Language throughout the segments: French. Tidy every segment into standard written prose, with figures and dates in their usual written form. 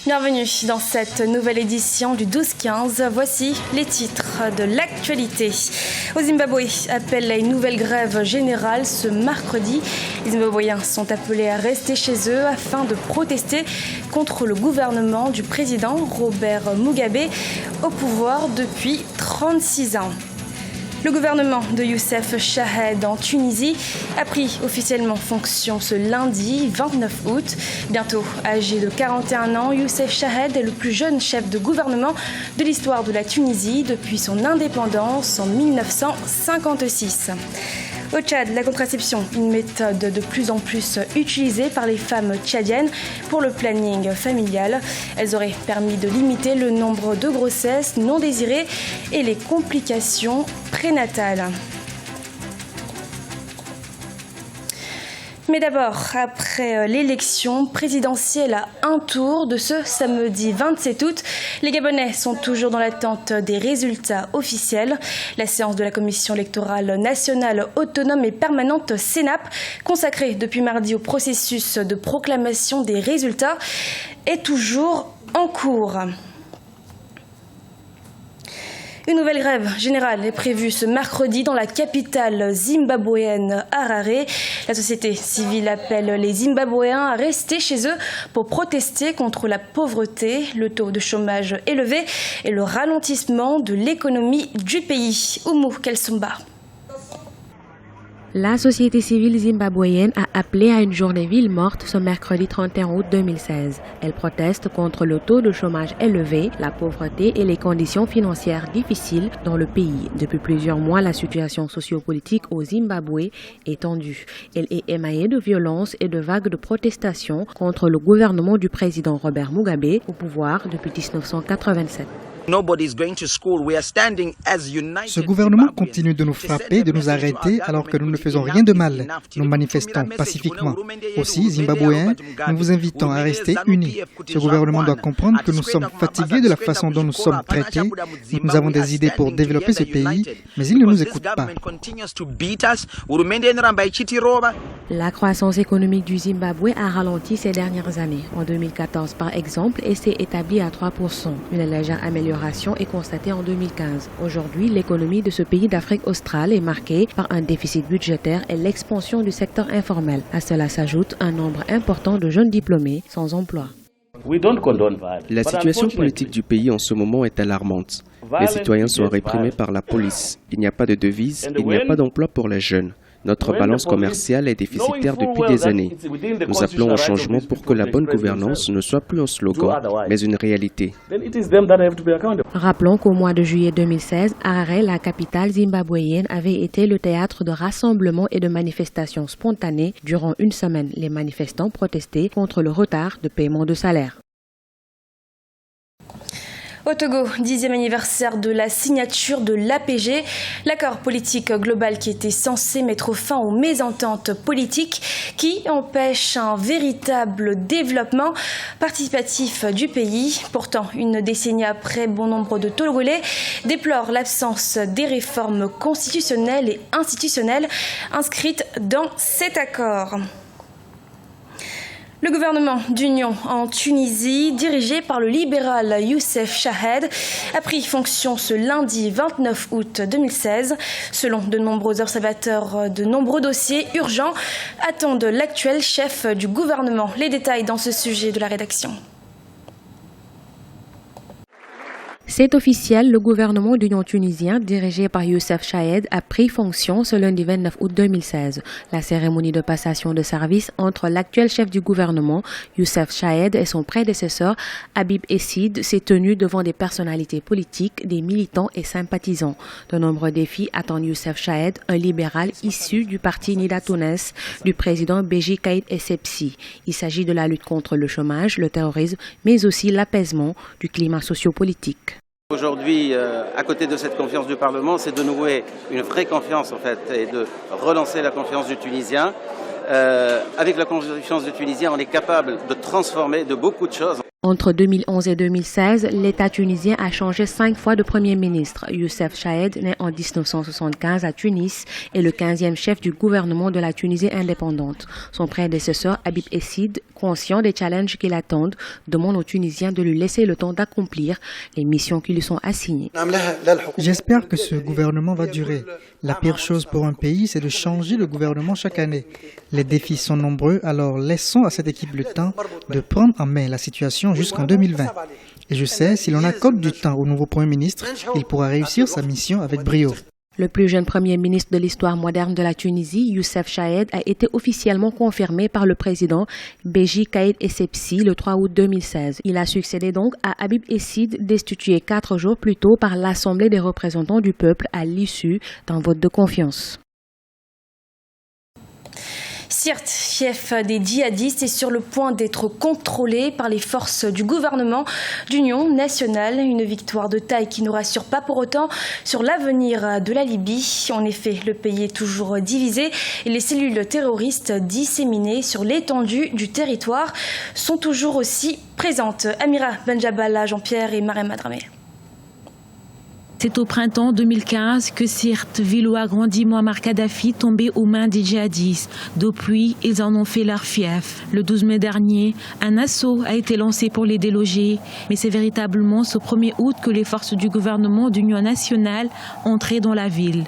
Bienvenue dans cette nouvelle édition du 12-15. Voici les titres de l'actualité. Au Zimbabwe appelle à une nouvelle grève générale ce mercredi. Les Zimbabwéens sont appelés à rester chez eux afin de protester contre le gouvernement du président Robert Mugabe au pouvoir depuis 36 ans. Le gouvernement de Youssef Chahed en Tunisie a pris officiellement fonction ce lundi 29 août. Bientôt âgé de 41 ans, Youssef Chahed est le plus jeune chef de gouvernement de l'histoire de la Tunisie depuis son indépendance en 1956. Au Tchad, la contraception, une méthode de plus en plus utilisée par les femmes tchadiennes pour le planning familial. Elles auraient permis de limiter le nombre de grossesses non désirées et les complications prénatales. Mais d'abord, après l'élection présidentielle à un tour de ce samedi 27 août, les Gabonais sont toujours dans l'attente des résultats officiels. La séance de la Commission électorale nationale autonome et permanente CENAP, consacrée depuis mardi au processus de proclamation des résultats, est toujours en cours. Une nouvelle grève générale est prévue ce mercredi dans la capitale zimbabwéenne Harare. La société civile appelle les Zimbabwéens à rester chez eux pour protester contre la pauvreté, le taux de chômage élevé et le ralentissement de l'économie du pays. Oumou Kelsumba. La société civile zimbabwéenne a appelé à une journée ville morte ce mercredi 31 août 2016. Elle proteste contre le taux de chômage élevé, la pauvreté et les conditions financières difficiles dans le pays. Depuis plusieurs mois, la situation sociopolitique au Zimbabwe est tendue. Elle est émaillée de violences et de vagues de protestations contre le gouvernement du président Robert Mugabe au pouvoir depuis 1987. Ce gouvernement continue de nous frapper, de nous arrêter alors que nous ne faisons rien de mal. Nous manifestons pacifiquement. Aussi, Zimbabwéens, nous vous invitons à rester unis. Ce gouvernement doit comprendre que nous sommes fatigués de la façon dont nous sommes traités. Nous avons des idées pour développer ce pays, mais ils ne nous écoutent pas. La croissance économique du Zimbabwe a ralenti ces dernières années. En 2014, par exemple, elle s'est établie à 3%. Une légère amélioration est constatée en 2015. Aujourd'hui, l'économie de ce pays d'Afrique australe est marquée par un déficit budgétaire et l'expansion du secteur informel. À cela s'ajoute un nombre important de jeunes diplômés sans emploi. La situation politique du pays en ce moment est alarmante. Les citoyens sont réprimés par la police. Il n'y a pas de devise, il n'y a pas d'emploi pour les jeunes. Notre balance commerciale est déficitaire depuis des années. Nous appelons au changement pour que la bonne gouvernance ne soit plus un slogan, mais une réalité. Rappelons qu'au mois de juillet 2016, Harare, la capitale zimbabwéenne, avait été le théâtre de rassemblements et de manifestations spontanées. Durant une semaine, les manifestants protestaient contre le retard de paiement de salaire. Au Togo, 10e anniversaire de la signature de l'APG, l'accord politique global qui était censé mettre fin aux mésententes politiques qui empêchent un véritable développement participatif du pays. Pourtant, une décennie après, bon nombre de Togolais déplorent l'absence des réformes constitutionnelles et institutionnelles inscrites dans cet accord. Le gouvernement d'union en Tunisie, dirigé par le libéral Youssef Chahed, a pris fonction ce lundi 29 août 2016. Selon de nombreux observateurs, de nombreux dossiers urgents attendent l'actuel chef du gouvernement. Les détails dans ce sujet de la rédaction. C'est officiel, le gouvernement d'union tunisien, dirigé par Youssef Chahed, a pris fonction ce lundi 29 août 2016. La cérémonie de passation de service entre l'actuel chef du gouvernement, Youssef Chahed, et son prédécesseur, Habib Essid, s'est tenue devant des personnalités politiques, des militants et sympathisants. De nombreux défis attendent Youssef Chahed, un libéral issu du parti Nida Tounes du président Béji Caïd Essebsi. Il s'agit de la lutte contre le chômage, le terrorisme, mais aussi l'apaisement du climat sociopolitique. Aujourd'hui, à côté de cette confiance du Parlement, c'est de nouer une vraie confiance en fait et de relancer la confiance du Tunisien. Avec la confiance du Tunisien, on est capable de transformer de beaucoup de choses. Entre 2011 et 2016, l'État tunisien a changé 5 fois de Premier ministre. Youssef Chahed, né en 1975 à Tunis, est le 15e chef du gouvernement de la Tunisie indépendante. Son prédécesseur, Habib Essid, conscient des challenges qui l'attendent, demande aux Tunisiens de lui laisser le temps d'accomplir les missions qui lui sont assignées. J'espère que ce gouvernement va durer. La pire chose pour un pays, c'est de changer le gouvernement chaque année. Les défis sont nombreux, alors laissons à cette équipe le temps de prendre en main la situation jusqu'en 2020. Et je sais, si l'on accorde du temps au nouveau Premier ministre, il pourra réussir sa mission avec brio. Le plus jeune Premier ministre de l'histoire moderne de la Tunisie, Youssef Chahed, a été officiellement confirmé par le président Béji Caïd Essebsi le 3 août 2016. Il a succédé donc à Habib Essid, destitué 4 jours plus tôt par l'Assemblée des représentants du peuple à l'issue d'un vote de confiance. Sirte, chef des djihadistes, est sur le point d'être contrôlé par les forces du gouvernement d'union nationale. Une victoire de taille qui ne rassure pas pour autant sur l'avenir de la Libye. En effet, le pays est toujours divisé et les cellules terroristes disséminées sur l'étendue du territoire sont toujours aussi présentes. Amira Benjabala, Jean-Pierre et Marem Madramé. C'est au printemps 2015 que Sirte, ville où a grandi Muammar Kadhafi, tombait aux mains des djihadistes. Depuis, ils en ont fait leur fief. Le 12 mai dernier, un assaut a été lancé pour les déloger. Mais c'est véritablement ce 1er août que les forces du gouvernement d'union nationale entraient dans la ville.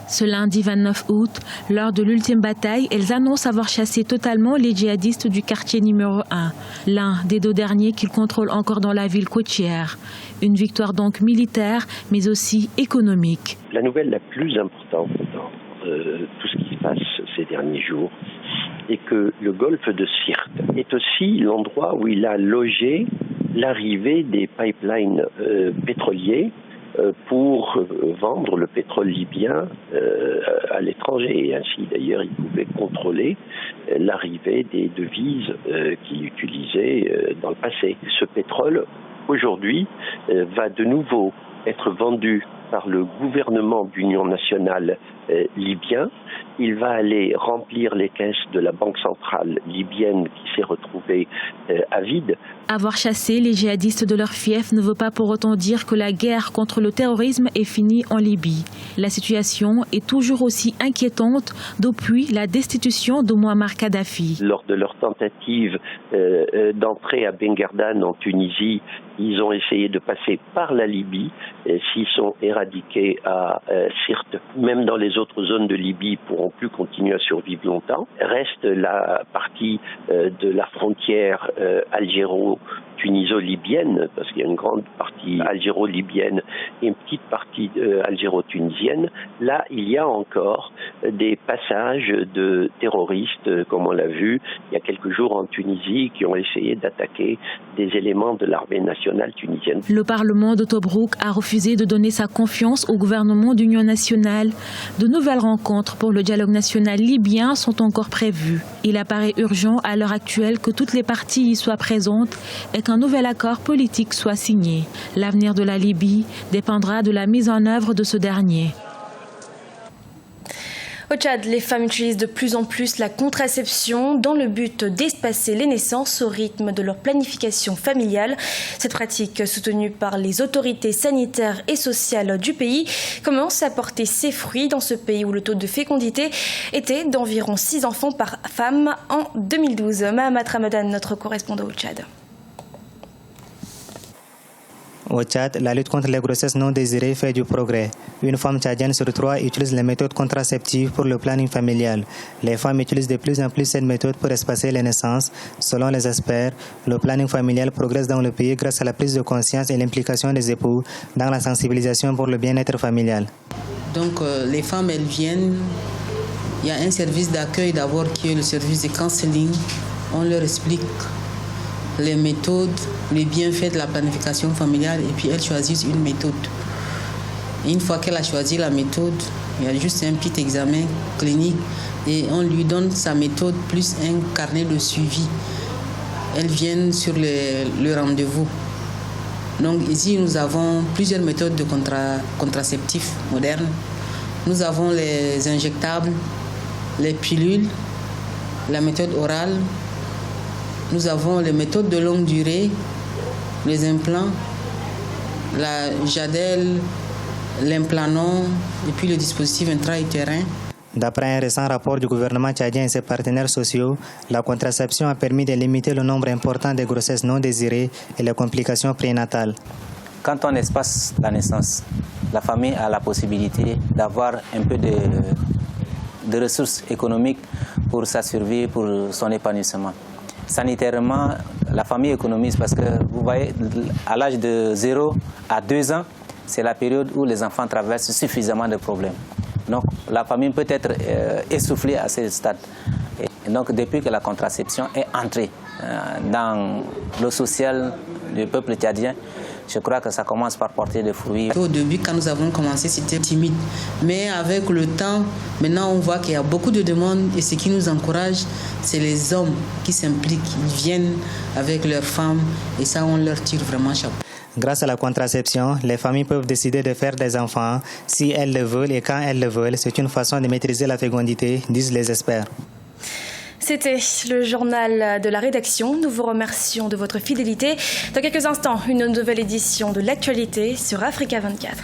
Ce lundi 29 août, lors de l'ultime bataille, elles annoncent avoir chassé totalement les djihadistes du quartier numéro 1, l'un des 2 derniers qu'ils contrôlent encore dans la ville côtière. Une victoire donc militaire, mais aussi économique. La nouvelle la plus importante dans tout ce qui se passe ces derniers jours est que le golfe de Sirte est aussi l'endroit où il a logé l'arrivée des pipelines pétroliers pour vendre le pétrole libyen à l'étranger. Et ainsi, d'ailleurs, il pouvait contrôler l'arrivée des devises qu'il utilisait dans le passé. Ce pétrole, aujourd'hui, va de nouveau être vendu par le gouvernement d'union nationale libyen. Il va aller remplir les caisses de la banque centrale libyenne qui s'est retrouvée à vide. Avoir chassé les djihadistes de leur fief ne veut pas pour autant dire que la guerre contre le terrorisme est finie en Libye. La situation est toujours aussi inquiétante depuis la destitution de Muammar Kadhafi. Lors de leur tentative d'entrer à Ben Gardan en Tunisie, ils ont essayé de passer par la Libye. S'ils sont éradiqués à Sirte, même dans les autres zones de Libye, ils ne pourront plus continuer à survivre longtemps. Reste la partie de la frontière algéro-tuniso-libyenne, parce qu'il y a une grande partie algéro-libyenne et une petite partie algéro-tunisienne. Là, il y a encore des passages de terroristes, comme on l'a vu il y a quelques jours en Tunisie, qui ont essayé d'attaquer des éléments de l'armée nationale tunisienne. Le Parlement de Tobrouk a refusé de donner sa confiance au gouvernement d'union nationale. De nouvelles rencontres pour le dialogue national libyen sont encore prévues. Il apparaît urgent à l'heure actuelle que toutes les parties y soient présentes et qu'un nouvel accord politique soit signé. L'avenir de la Libye dépendra de la mise en œuvre de ce dernier. Au Tchad, les femmes utilisent de plus en plus la contraception dans le but d'espacer les naissances au rythme de leur planification familiale. Cette pratique, soutenue par les autorités sanitaires et sociales du pays, commence à porter ses fruits dans ce pays où le taux de fécondité était d'environ 6 enfants par femme en 2012. Mahamat Ramadan, notre correspondant au Tchad. Au Tchad, la lutte contre les grossesses non désirées fait du progrès. Une femme tchadienne sur 3 utilise les méthodes contraceptives pour le planning familial. Les femmes utilisent de plus en plus cette méthode pour espacer les naissances. Selon les experts, le planning familial progresse dans le pays grâce à la prise de conscience et l'implication des époux dans la sensibilisation pour le bien-être familial. Donc les femmes, elles viennent, il y a un service d'accueil d'abord qui est le service de counseling. On leur explique les méthodes, les bienfaits de la planification familiale et puis elles choisissent une méthode. Et une fois qu'elle a choisi la méthode, il y a juste un petit examen clinique et on lui donne sa méthode plus un carnet de suivi. Elles viennent sur le rendez-vous. Donc ici, nous avons plusieurs méthodes de contraceptifs modernes. Nous avons les injectables, les pilules, la méthode orale. Nous avons les méthodes de longue durée les implants, la Jadelle, l'implanon et puis le dispositif intra-utérin. D'après un récent rapport du gouvernement tchadien et ses partenaires sociaux, la contraception a permis de limiter le nombre important de grossesses non désirées et les complications prénatales. Quand on espace la naissance, la famille a la possibilité d'avoir un peu de ressources économiques pour sa survie, pour son épanouissement. Sanitairement, la famille économise parce que vous voyez, à l'âge de 0 à 2 ans, c'est la période où les enfants traversent suffisamment de problèmes. Donc la famille peut être essoufflée à ce stade. Et donc depuis que la contraception est entrée dans le social du peuple tchadien, je crois que ça commence par porter des fruits. Au début, quand nous avons commencé, c'était timide. Mais avec le temps, maintenant on voit qu'il y a beaucoup de demandes et ce qui nous encourage, c'est les hommes qui s'impliquent. Ils viennent avec leurs femmes et ça, on leur tire vraiment chapeau. Grâce à la contraception, les familles peuvent décider de faire des enfants si elles le veulent et quand elles le veulent. C'est une façon de maîtriser la fécondité, disent les experts. C'était le journal de la rédaction. Nous vous remercions de votre fidélité. Dans quelques instants, une nouvelle édition de l'actualité sur Africa 24.